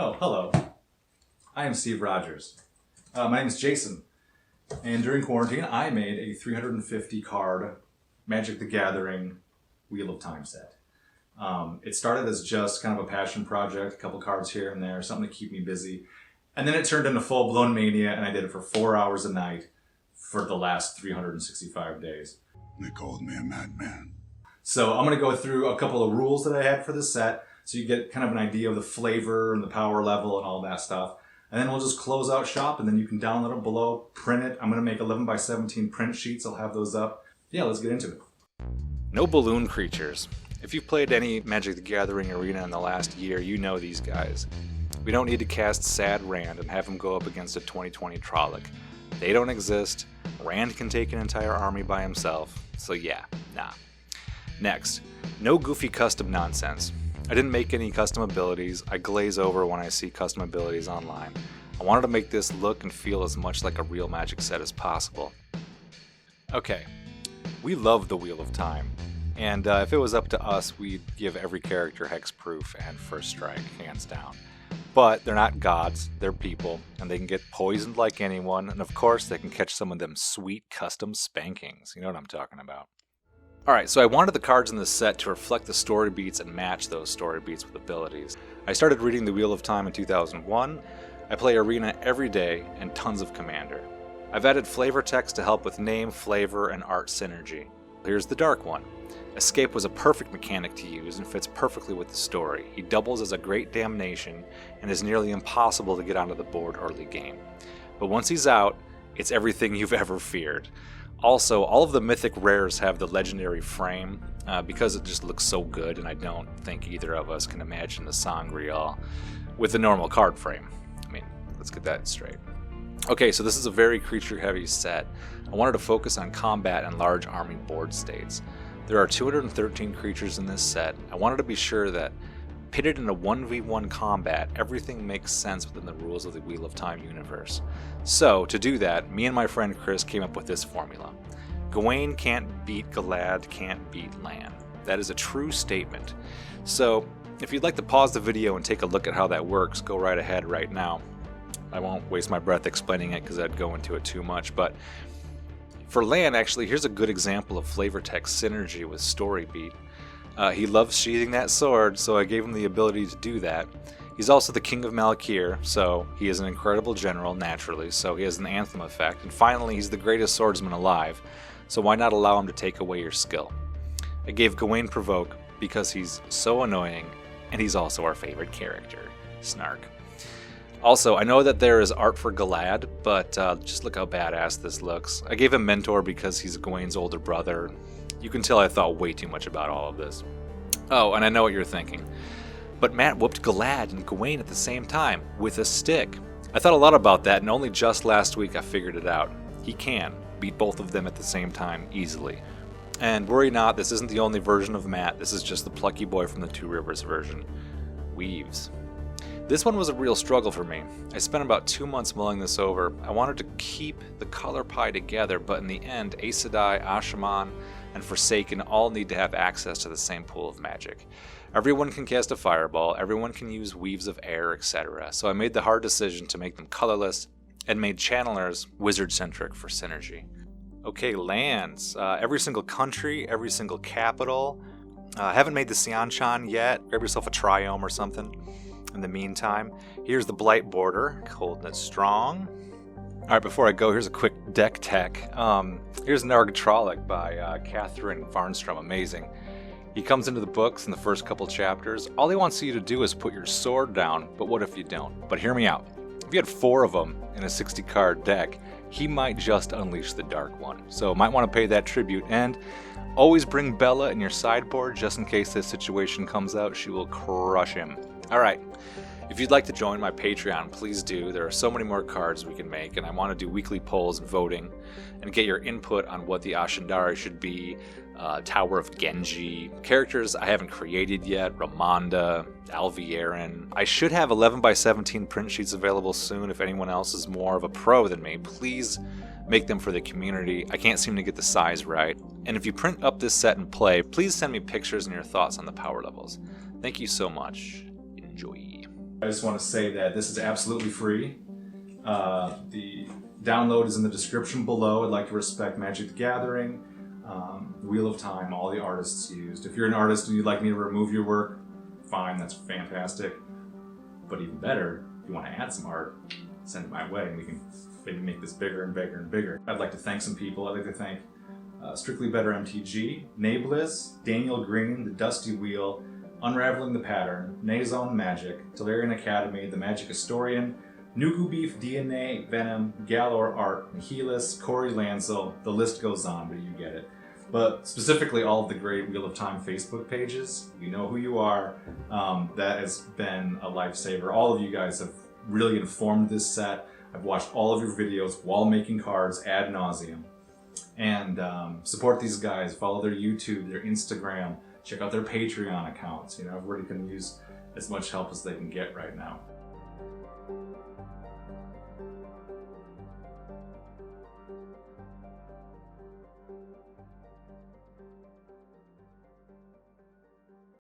Oh, hello. I am Steve Rogers. My name is Jason. And during quarantine, I made a 350 card Magic the Gathering Wheel of Time set. It started as just kind of a passion project, a couple cards here and there, something to keep me busy. And then it turned into full-blown mania, and I did it for 4 hours a night for the last 365 days. They called me a madman. So I'm going to go through a couple of rules that I had for this set, so you get kind of an idea of the flavor and the power level and all that stuff. And then we'll just close out shop, and then you can download it below, print it. I'm going to make 11 by 17 print sheets. I'll have those up. Yeah, let's get into it. No balloon creatures. If you've played any Magic the Gathering arena in the last year, you know these guys. We don't need to cast Sad Rand and have him go up against a 2020 Trolloc. They don't exist. Rand can take an entire army by himself, so yeah, nah. Next, no goofy custom nonsense. I didn't make any custom abilities. I glaze over when I see custom abilities online. I wanted to make this look and feel as much like a real Magic set as possible. Okay, we love the Wheel of Time, and if it was up to us, we'd give every character hexproof and first strike, hands down. But they're not gods, they're people, and they can get poisoned like anyone, and of course they can catch some of them sweet custom spankings. You know what I'm talking about. Alright, so I wanted the cards in this set to reflect the story beats and match those story beats with abilities. I started reading the Wheel of Time in 2001. I play Arena every day and tons of Commander. I've added flavor text to help with name, flavor, and art synergy. Here's the dark one. Escape was a perfect mechanic to use and fits perfectly with the story. He doubles as a great damnation and is nearly impossible to get onto the board early game. But once he's out, it's everything you've ever feared. Also, all of the mythic rares have the legendary frame because it just looks so good, and I don't think either of us can imagine the Sangreal with the normal card frame. I mean, let's get that straight. Okay, so this is a very creature-heavy set. I wanted to focus on combat and large army board states. There are 213 creatures in this set. I wanted to be sure that, pitted in a 1v1 combat, everything makes sense within the rules of the Wheel of Time universe. So, to do that, me and my friend Chris came up with this formula. Gawain can't beat Galad, can't beat Lan. That is a true statement. So, if you'd like to pause the video and take a look at how that works, go right ahead right now. I won't waste my breath explaining it because I'd go into it too much, but for Lan, actually, here's a good example of flavor text synergy with story beat. He loves sheathing that sword, so I gave him the ability to do that. He's also the King of Malakir, so he is an incredible general, naturally, so he has an anthem effect. And finally, he's the greatest swordsman alive, so why not allow him to take away your skill? I gave Gawain Provoke because he's so annoying, and he's also our favorite character. Snark. Also, I know that there is art for Galad, but just look how badass this looks. I gave him Mentor because he's Gawain's older brother. You can tell I thought way too much about all of this. Oh, and I know what you're thinking. But Matt whooped Galad and Gawain at the same time, with a stick. I thought a lot about that, and only just last week I figured it out. He can beat both of them at the same time, easily. And worry not, this isn't the only version of Matt, this is just the plucky boy from the Two Rivers version. Weaves. This one was a real struggle for me. I spent about 2 months mulling this over. I wanted to keep the color pie together, but in the end, Aes Sedai, Ashaman, and Forsaken all need to have access to the same pool of magic. Everyone can cast a fireball, everyone can use weaves of air, etc. So I made the hard decision to make them colorless, and made channelers wizard-centric for synergy. Okay, lands. Every single country, every single capital. I haven't made the Seanchan yet. Grab yourself a Triome or something. In the meantime, here's the Blight border, Coldness Strong. Alright, before I go, here's a quick deck tech. Here's Narg Trolloc by Catherine Farnstrom, amazing. He comes into the books in the first couple chapters. All he wants you to do is put your sword down, but what if you don't? But hear me out. If you had 4 of them in a 60 card deck, he might just unleash the Dark One. So might want to pay that tribute, and always bring Bella in your sideboard just in case this situation comes out. She will crush him. Alright, if you'd like to join my Patreon, please do. There are so many more cards we can make, and I want to do weekly polls and voting, and get your input on what the Ashendari should be, Tower of Genji, characters I haven't created yet, Ramonda, Alviarin. I should have 11 by 17 print sheets available soon if anyone else is more of a pro than me. Please make them for the community. I can't seem to get the size right. And if you print up this set and play, please send me pictures and your thoughts on the power levels. Thank you so much. Enjoy. I just want to say that this is absolutely free. The download is in the description below. I'd like to respect Magic the Gathering, Wheel of Time, all the artists used. If you're an artist and you'd like me to remove your work, fine, that's fantastic. But even better, if you want to add some art, send it my way and we can maybe make this bigger and bigger and bigger. I'd like to thank some people. I'd like to thank Strictly Better MTG, Nabliz, Daniel Green, The Dusty Wheel, Unraveling the Pattern, Nazone Magic, Tolarian Academy, The Magic Historian, Nuku Beef, DNA, Venom, Galore Art, Nihilus, Corey Lancel, the list goes on, but you get it. But specifically all of the great Wheel of Time Facebook pages, we know who you are. That has been a lifesaver. All of you guys have really informed this set. I've watched all of your videos while making cards ad nauseum. And support these guys, follow their YouTube, their Instagram, check out their Patreon accounts. You know, everybody can use as much help as they can get right now.